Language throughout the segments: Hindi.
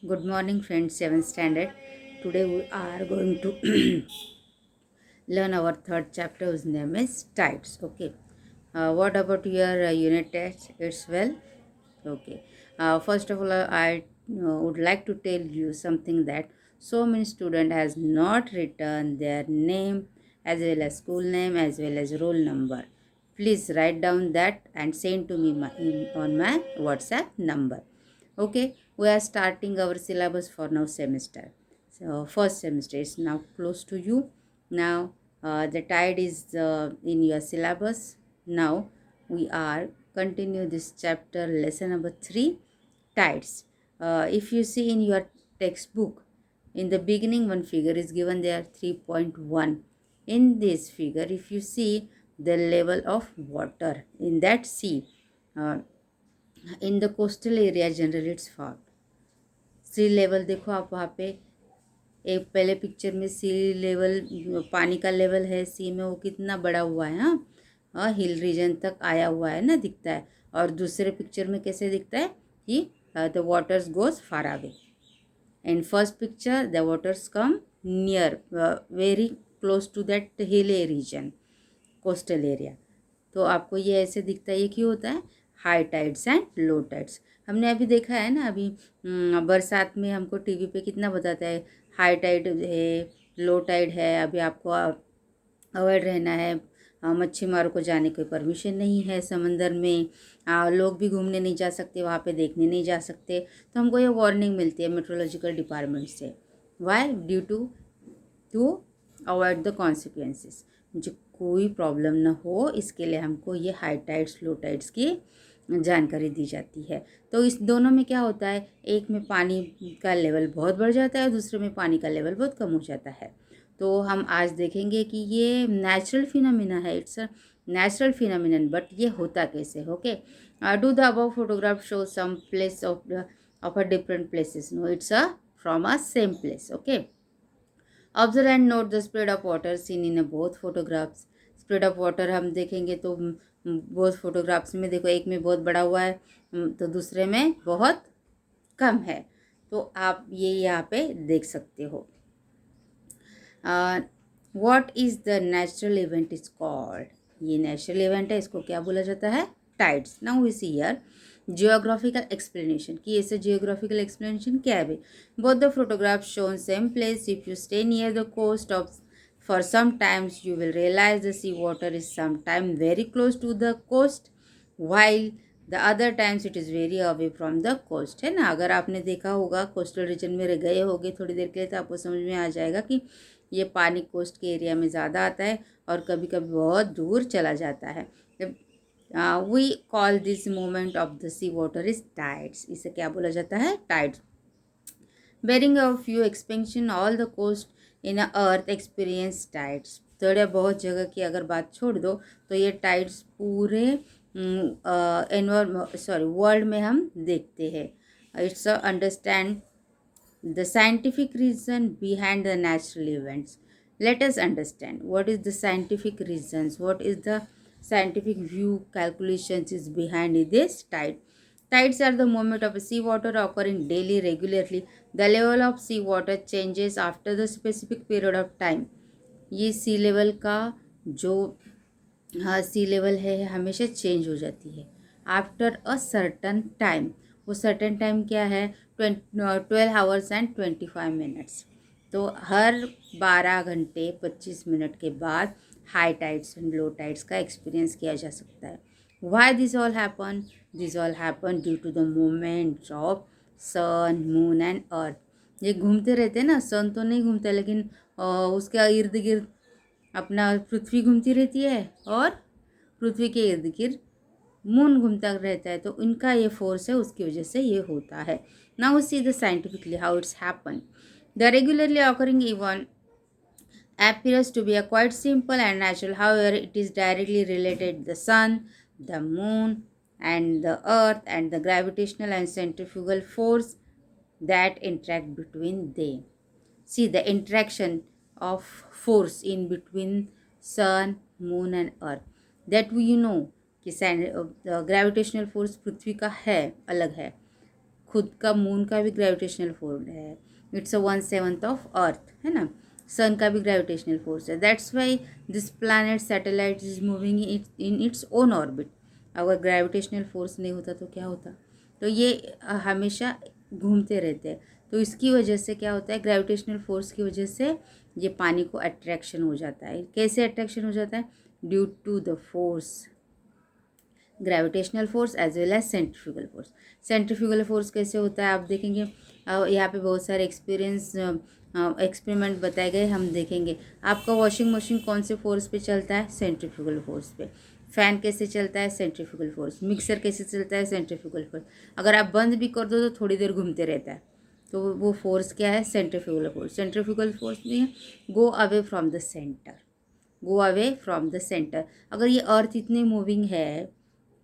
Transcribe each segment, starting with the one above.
Good morning, friends. 7th standard. Today we are going to learn our third chapter, whose name is tides. Okay. What about your unit test? It's well. Okay. First of all, I would like to tell you something that so many student has not written their name as well as school name as well as roll number. Please write down that and send to me on my WhatsApp number. Okay, we are starting our syllabus for now semester. So first semester is now close to you. Now the tide is in your syllabus. Now we are continue this chapter lesson number 3, tides. If you see in your textbook, in the beginning one figure is given there 3.1. In this figure, if you see the level of water in that sea, uh, in the coastal area generally it's found. Sea level देखो आप वहाँ पे एक पहले पिक्चर में सी लेवल पानी का लेवल है सी में वो कितना बड़ा हुआ है। हाँ, हिल रीजन तक आया हुआ है ना, दिखता है। और दूसरे पिक्चर में कैसे दिखता है कि the waters goes far away. In first picture the waters come near very close to that hill region, coastal area. तो आपको ये ऐसे दिखता है। ये क्यों होता है? High tides and low tides. हमने अभी देखा है ना, अभी बरसात में हमको टीवी पे कितना बताता है, हाई टाइड है, लो टाइड है। अभी आपको अवॉइड रहना है, मच्छी मारों को जाने की परमिशन नहीं है समंदर में, लोग भी घूमने नहीं जा सकते वहाँ पे, देखने नहीं जा सकते। तो हमको ये वार्निंग मिलती है मेट्रोलॉजिकल डिपार्टमेंट से। Why? Due to avoid the consequences, जो कोई प्रॉब्लम ना हो इसके लिए हमको ये हाई टाइड्स लो टाइड्स की जानकारी दी जाती है। तो इस दोनों में क्या होता है, एक में पानी का लेवल बहुत बढ़ जाता है, दूसरे में पानी का लेवल बहुत कम हो जाता है। तो हम आज देखेंगे कि ये नेचुरल फिनोमिना है, it's a natural phenomenon, but ये होता कैसे। Okay, do the above photograph show some place of a different places? No, it's a from a same place. Okay, observe and note the spread of water seen in both photographs. Spread of water हम देखेंगे तो बोथ फोटोग्राफ्स में देखो, एक में बहुत बड़ा हुआ है तो दूसरे में बहुत कम है। तो आप ये यहाँ पे देख सकते हो। What is the natural event is called? ये नेचुरल इवेंट है, इसको क्या बोला जाता है? Tides. Now we see here geographical explanation, कि ऐसे जियोग्राफिकल एक्सप्लेनेशन क्या है भाई। Both the photograph shown same place. If you stay near the coast of for some times you will realise the sea water is some time very close to the coast while the other times it is very away from the coast. है ना, अगर आपने देखा होगा कोस्टल रीजन में गए होगे थोड़ी देर के लिए तो आपको समझ में आ जाएगा कि ये पानी कोस्ट के एरिया में ज़्यादा आता है और कभी कभी बहुत दूर चला जाता है। We call this movement of the sea water is tides. इसे क्या बोला जाता है? Tides. Barring a few expansion all the coast in earth experience tides. थोड़ा बहुत जगह की अगर बात छोड़ दो तो ये टाइड्स पूरे वर्ल्ड में हम देखते हैं। It's understand the scientific reason behind the natural events. Let us understand what is the scientific reasons, what is the scientific view calculations is behind this tide. Tides are the movement of seawater occurring daily regularly. The level of seawater changes after the specific period of time. ये सी लेवल का जो सी लेवल है हमेशा चेंज हो जाती है आफ्टर अ सर्टन टाइम। वो सर्टन टाइम क्या है? 12 आवर्स एंड 25 मिनट्स। तो हर 12 घंटे 25 मिनट के बाद high tides and low tides का एक्सपीरियंस किया जा सकता है। Why this all happen? This all happen due to the movement of sun moon and earth. ये घूमते रहते हैं ना, सन तो नहीं घूमता लेकिन उसके इर्द गिर्द अपना पृथ्वी घूमती रहती है और पृथ्वी के इर्द गिर्द मून घूमता रहता है। तो इनका ये फोर्स है, उसकी वजह से ये होता है। Now see the scientifically how it's happen. The regularly occurring even appears to be a quite simple and natural. However, it is directly related the sun, the moon, and the earth, and the gravitational and centrifugal force that interact between them. See the interaction of force in between sun, moon, and earth. That we कि ग्रेविटेशनल फोर्स पृथ्वी का है, अलग है, खुद का मून का भी ग्रेविटेशनल फोर्स है, इट्स अ 1/7 ऑफ अर्थ, है ना। सन का भी ग्रेविटेशनल फोर्स है, that's why this planet satellite is moving in its own orbit. अगर ग्रेविटेशनल फोर्स नहीं होता तो क्या होता, तो ये हमेशा घूमते रहते हैं। तो इसकी वजह से क्या होता है, ग्रेविटेशनल फोर्स की वजह से ये पानी को अट्रैक्शन हो जाता है। कैसे अट्रैक्शन हो जाता है, due to the force, gravitational force as well as centrifugal force. Centrifugal force कैसे होता है आप देखेंगे, यहाँ पे बहुत सारे एक्सपेरिमेंट बताए गए, हम देखेंगे। आपका वॉशिंग मशीन कौन से फोर्स पे चलता है, सेंट्रीफ्यूगल फोर्स पे। फ़ैन कैसे चलता है, सेंट्रीफ्यूगल फोर्स। मिक्सर कैसे चलता है, सेंट्रीफ्यूगल फोर्स। अगर आप बंद भी कर दो तो थोड़ी देर घूमते रहता है, तो वो फोर्स क्या है, सेंट्रीफ्यूगल फोर्स। सेंट्रीफ्यूगल फोर्स में go away from the centre, go away from the centre. अगर ये अर्थ इतनी मूविंग है,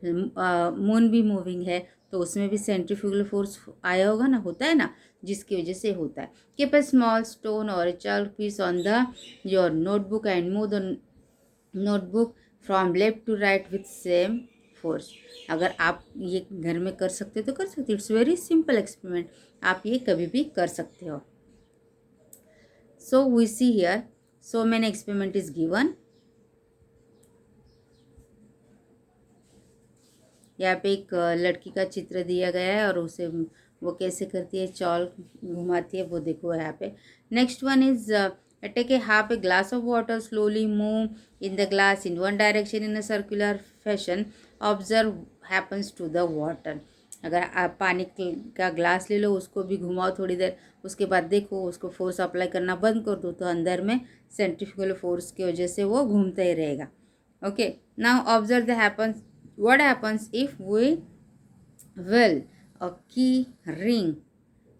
मून भी मूविंग है, तो उसमें भी सेंट्रीफ्यूगल फोर्स आया होगा ना, होता है ना, जिसकी वजह से होता है। कीप अ स्मॉल स्टोन और chalk piece on the your notebook and move the notebook from left to right with same force. अगर आप ये घर में कर सकते तो कर सकते, इट्स वेरी सिंपल एक्सपेरिमेंट, आप ये कभी भी कर सकते हो। So we see here, so many experiment is given. यहाँ पे एक लड़की का चित्र दिया गया है और उसे वो कैसे करती है, चॉल घुमाती है, वो देखो यहाँ पे। Next one is take a half a glass of water, slowly move in the glass in one direction in a circular fashion, observe happens to the water. अगर आप पानी का ग्लास ले लो, उसको भी घुमाओ थोड़ी देर, उसके बाद देखो, उसको फोर्स अप्लाई करना बंद कर दो, तो अंदर में सेंट्रीफ्यूगल फोर्स की वजह से वो घूमता ही रहेगा। Okay, now observe the happens, what happens if we will a key ring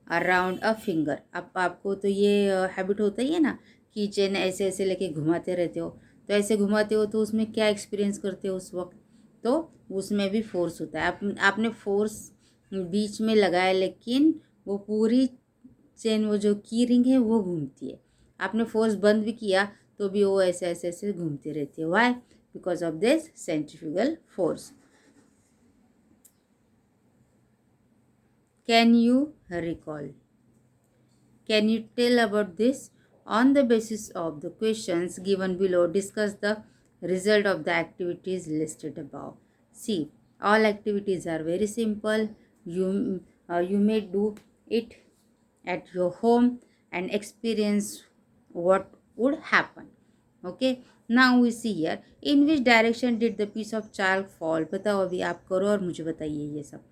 around a finger. अब आपको तो ये हैबिट होता ही है ना, की चेन ऐसे ऐसे लेके घुमाते रहते हो, तो ऐसे घुमाते हो तो उसमें क्या एक्सपीरियंस करते हो उस वक्त, तो उसमें भी फोर्स होता है। आपने फोर्स बीच में लगाया, लेकिन वो पूरी चेन, वो जो की रिंग है वो घूमती है। आपने फोर्स बंद भी किया तो भी वो ऐसे ऐसे ऐसे घूमती रहती है। Why, because of this centrifugal force. Can you recall? Can you tell about this? On the basis of the questions given below, discuss the result of the activities listed above. See, all activities are very simple. You may do it at your home and experience what would happen. Okay, now we see here, in which direction did the piece of chalk fall? बताओ, अभी आप करो और मुझे बताइए ये सब।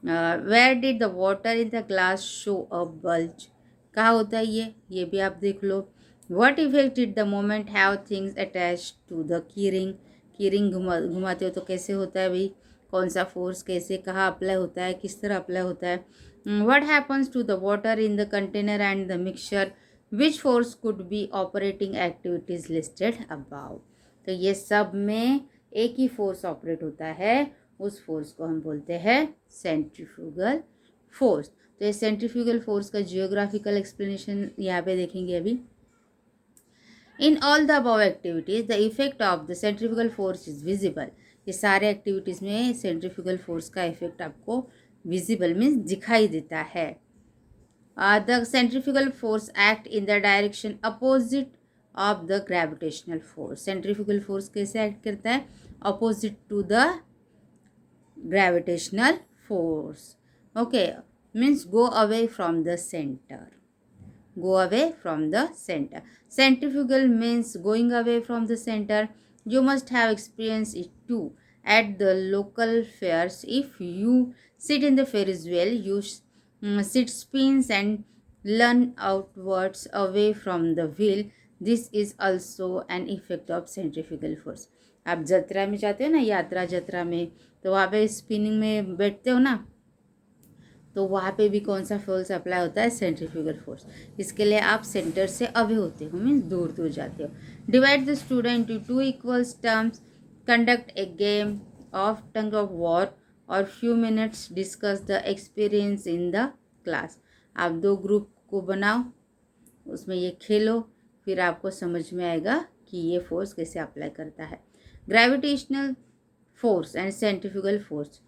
Where did the water in the glass show a bulge? कहाँ होता है ये भी आप देख लो। What effect did the moment have things attach to the key ring? Key ring घुमाते हो तो कैसे होता है भाई, कौन सा फोर्स कैसे कहाँ अप्लाई होता है, किस तरह अप्लाई होता है। What happens to the water in the container and the mixture? Which force could be operating activities listed above? तो ये सब में एक ही फोर्स ऑपरेट होता है, उस फोर्स को हम बोलते हैं सेंट्रीफ्यूगल फोर्स। तो ये सेंट्रीफ्यूगल फोर्स का जियोग्राफिकल एक्सप्लेनेशन यहाँ पे देखेंगे अभी। In all the above activities the effect of the centrifugal force is visible. ये सारे एक्टिविटीज़ में सेंट्रीफ्यूगल फोर्स का इफेक्ट आपको विजिबल मीन्स दिखाई देता है। The centrifugal force act in the direction opposite of the gravitational force. Centrifugal force कैसे एक्ट करता है, opposite to the gravitational force. Okay, means go away from the center, go away from the center. Centrifugal means going away from the center. You must have experienced it too at the local fairs. If you sit in the Ferris wheel, you sit spins and lean outwards away from the wheel. This is also an effect of centrifugal force. आप जत्रा में जाते हो ना, यात्रा जत्रा में, तो वहाँ पे स्पिनिंग में बैठते हो ना, तो वहाँ पे भी कौन सा फोर्स अप्लाई होता है, सेंट्रीफ्यूगल फोर्स। इसके लिए आप सेंटर से अवे होते हो, मीन्स दूर दूर जाते हो। Divide the student to 2 equals terms, conduct a game of tongue of war और few minutes discuss the experience in the class. आप 2 ग्रुप को बनाओ, उसमें ये खेलो, फिर आपको समझ में आएगा कि ये फोर्स कैसे अप्लाई करता है। Gravitational force and centrifugal force.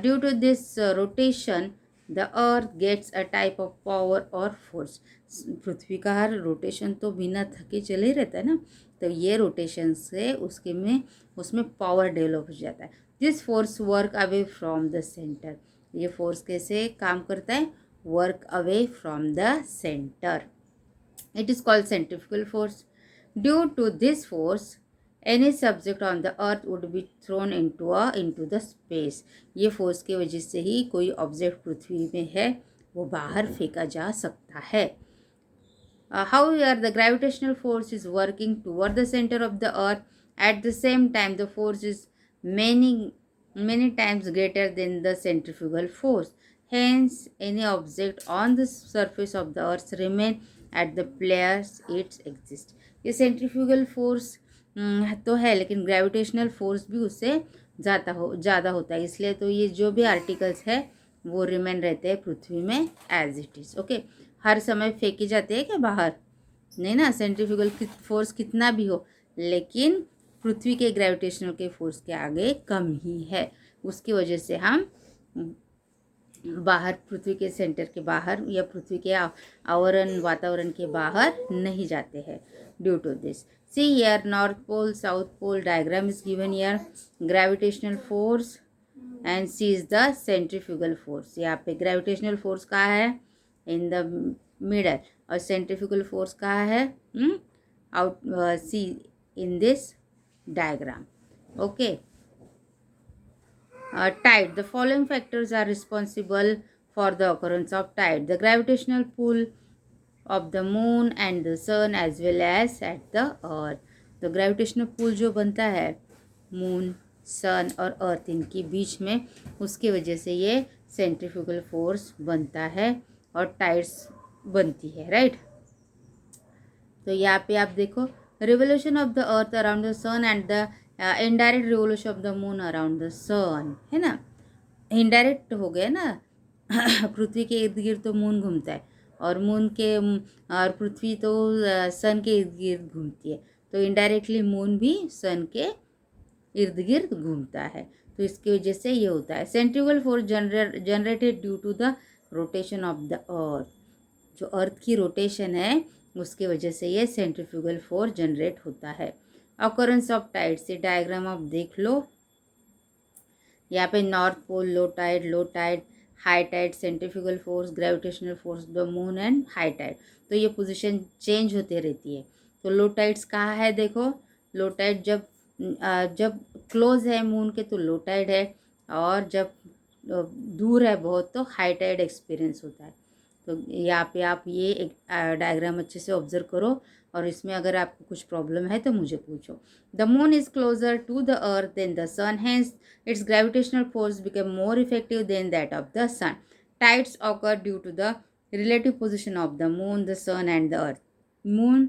Due to this rotation, the earth gets a type of power और फोर्स। पृथ्वी का हर रोटेशन तो बिना थके चले रहता है ना, तो ये रोटेशन से उसमें पावर डेवलप हो जाता है। This force work away from the centre. ये फोर्स कैसे काम करता है? Work away from the centre. It is called centrifugal force. Due to this force, any subject on the earth would be thrown into the space. ये फोर्स की वजह से ही कोई ऑब्जेक्ट पृथ्वी में है वो बाहर फेंका जा सकता है। However, the gravitational force is working toward the center of the earth. At the same time, the force is many times greater than the centrifugal force. Hence, any object on the surface of the earth remain at the place it exists. ये सेंट्रीफ्यूगल फोर्स तो है, लेकिन ग्रेविटेशनल फोर्स भी उससे ज़्यादा होता है, इसलिए तो ये जो भी आर्टिकल्स है वो रिमेन रहते हैं पृथ्वी में एज इट इज़। ओके, हर समय फेंके जाते हैं क्या बाहर? नहीं ना, सेंट्रीफ्यूगल फोर्स कितना भी हो, लेकिन पृथ्वी के ग्रेविटेशनल के फोर्स के आगे कम ही है। उसकी वजह से हम बाहर, पृथ्वी के सेंटर के बाहर या पृथ्वी के आवरण वातावरण के बाहर नहीं जाते हैं। Due to this, see here north pole south pole diagram is given here. Gravitational force and see is the centrifugal force. यहाँ पे ग्रेविटेशनल फोर्स कहाँ है? In the middle. और सेंट्रीफ्यूगल फोर्स कहाँ है? Out see in this diagram. Okay, tide. The following factors are responsible for the occurrence of tide: the gravitational pull of the moon and the sun as well as at the earth. तो ग्रेविटेशनल पुल जो बनता है मून, सन और अर्थ इनके बीच में, उसकी वजह से ये सेंट्रीफ्यूगल फोर्स बनता है और टाइड्स बनती है, राइट। तो यहाँ पे आप देखो, revolution of the earth around the sun and the indirect revolution of the moon around the sun, है ना। इनडायरेक्ट हो गया ना पृथ्वी के इर्द गिर्द तो मून घूमता है, और और पृथ्वी तो सन के इर्द गिर्द घूमती है, तो इनडायरेक्टली मून भी सन के इर्द गिर्द घूमता है। तो इसकी वजह से ये होता है। Centrifugal force generated due to the rotation of the earth. जो अर्थ की रोटेशन है उसकी वजह से ये सेंट्रीफ्यूगल फोर्स जनरेट होता है। ऑकरेंस ऑफ टाइड से डायग्राम आप देख लो। यहाँ पे north pole low tide, high tide centrifugal force, gravitational force the moon and high tide. तो ये पोजीशन चेंज होते रहती है। तो लो टाइड्स कहाँ है? देखो, लो टाइड जब क्लोज है मून के तो लो टाइड है, और जब दूर है बहुत तो हाई टाइड एक्सपीरियंस होता है। तो यहाँ पे आप ये एक डायग्राम अच्छे से ऑब्जर्व करो, और इसमें अगर आपको कुछ प्रॉब्लम है तो मुझे पूछो। The moon is closer to the earth than the sun, hence its gravitational force become more effective than that of the sun. Tides occur due to the relative position of the moon, the sun and the earth. Moon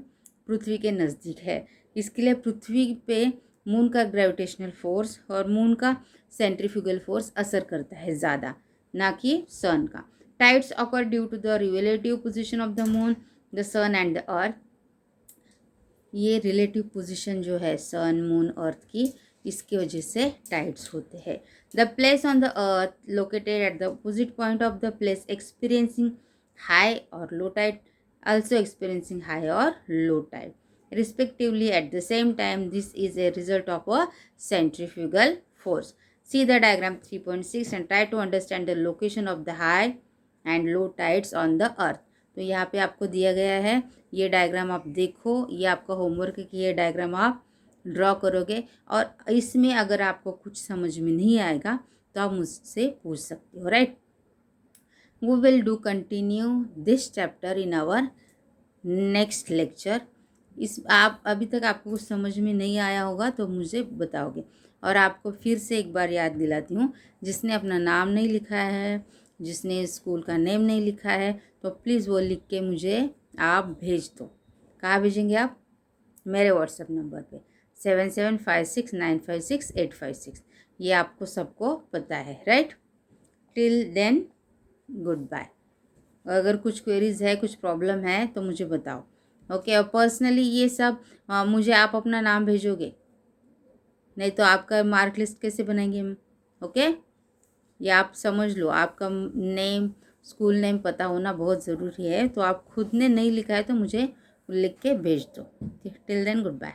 पृथ्वी के नज़दीक है, इसके लिए पृथ्वी पे मून का ग्रेविटेशनल फोर्स और मून का सेंट्रीफ्यूगल फोर्स असर करता है ज़्यादा, ना कि सन का। Tides occur due to the relative position of the moon, the sun and the earth. ये रिलेटिव पोजीशन जो है सन, मून, अर्थ की, इसकी वजह से टाइड्स होते हैं। The place on the earth located at the opposite point of the place experiencing high और low tide, also experiencing high or low tide respectively at the same time. This is a result of a centrifugal force. See the diagram 3.6 and try to understand the location of the high and low tides on the earth. तो यहाँ पे आपको दिया गया है, ये डायग्राम आप देखो, ये आपका होमवर्क है कि ये डायग्राम आप ड्रॉ करोगे, और इसमें अगर आपको कुछ समझ में नहीं आएगा तो आप मुझसे पूछ सकते हो, right. We will do continue this chapter in our next lecture. आप अभी तक आपको कुछ समझ में नहीं आया होगा तो मुझे बताओगे। और आपको फिर से एक बार याद दिलाती हूँ, जिसने अपना नाम नहीं लिखा है, जिसने स्कूल का नेम नहीं लिखा है, तो प्लीज़ वो लिख के मुझे आप भेज दो। कहाँ भेजेंगे आप? मेरे व्हाट्सएप नंबर पे 7756956856। ये आपको सबको पता है, right. Till then good bye. अगर कुछ क्वेरीज है, कुछ प्रॉब्लम है तो मुझे बताओ, ओके। और पर्सनली ये सब मुझे आप अपना नाम भेजोगे, नहीं तो आपका मार्क लिस्ट कैसे बनाएंगे हम, ओके। ये आप समझ लो, आपका नेम स्कूल नेम पता होना बहुत ज़रूरी है, तो आप खुद ने नहीं लिखा है तो मुझे लिख के भेज दो। Till then good bye.